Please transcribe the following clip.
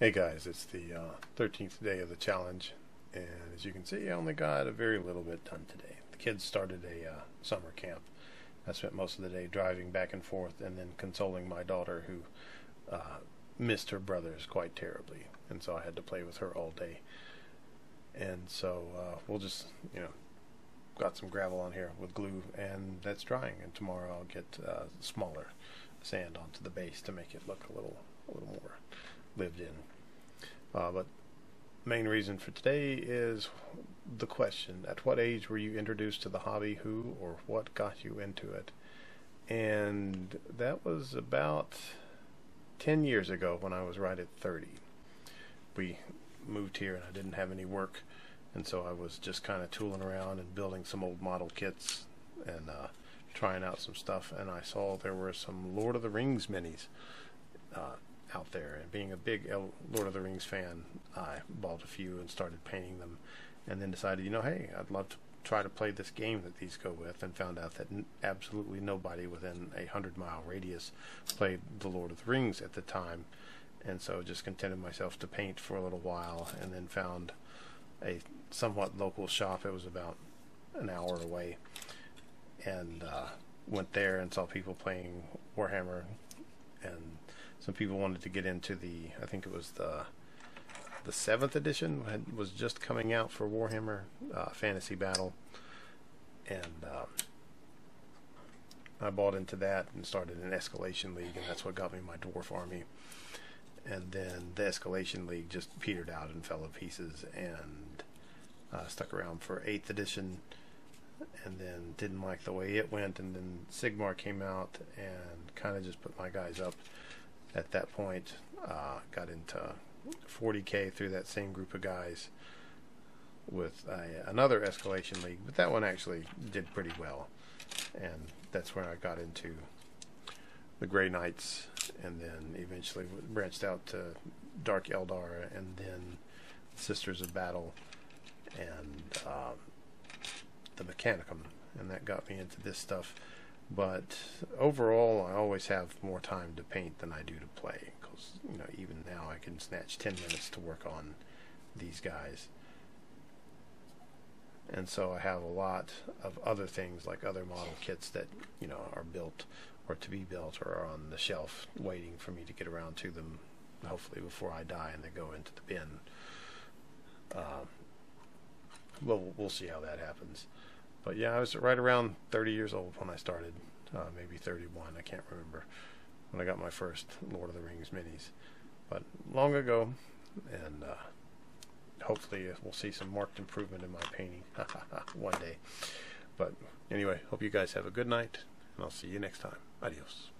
Hey guys, it's the 13th day of the challenge, and as you can see, I only got a very little bit done today. The kids started a summer camp. I spent most of the day driving back and forth and then consoling my daughter who missed her brothers quite terribly, and so I had to play with her all day. And so we'll just, got some gravel on here with glue, and that's drying, and tomorrow I'll get smaller sand onto the base to make it look a little more lived in. But main reason for today is the question: at what age were you introduced to the hobby? Who or what got you into it? And that was about 10 years ago, when I was right at 30. We moved here and I didn't have any work, and so I was just kind of tooling around and building some old model kits and trying out some stuff, and I saw there were some Lord of the Rings minis out there, and being a big Lord of the Rings fan, I bought a few and started painting them, and then decided, hey, I'd love to try to play this game that these go with, and found out that absolutely nobody within a 100-mile radius played the Lord of the Rings at the time, and so just contented myself to paint for a little while, and then found a somewhat local shop. It was about an hour away, and went there and saw people playing Warhammer, and some people wanted to get into I think it was the 7th edition was just coming out for Warhammer Fantasy Battle, and I bought into that and started an Escalation League, and that's what got me my Dwarf Army. And then the Escalation League just petered out and fell to pieces, and stuck around for 8th edition, and then didn't like the way it went, and then Sigmar came out and kind of just put my guys up. At that point, got into 40K through that same group of guys with another Escalation League, but that one actually did pretty well, and that's where I got into the Grey Knights, and then eventually branched out to Dark Eldar, and then Sisters of Battle, and the Mechanicum, and that got me into this stuff. But overall, I always have more time to paint than I do to play, because even now I can snatch 10 minutes to work on these guys, and so I have a lot of other things, like other model kits that are built or to be built, or are on the shelf waiting for me to get around to them, hopefully before I die and they go into the bin. Well, we'll see how that happens. But yeah, I was right around 30 years old when I started, maybe 31, I can't remember, when I got my first Lord of the Rings minis. But long ago, and hopefully we'll see some marked improvement in my painting one day. But anyway, hope you guys have a good night, and I'll see you next time. Adios.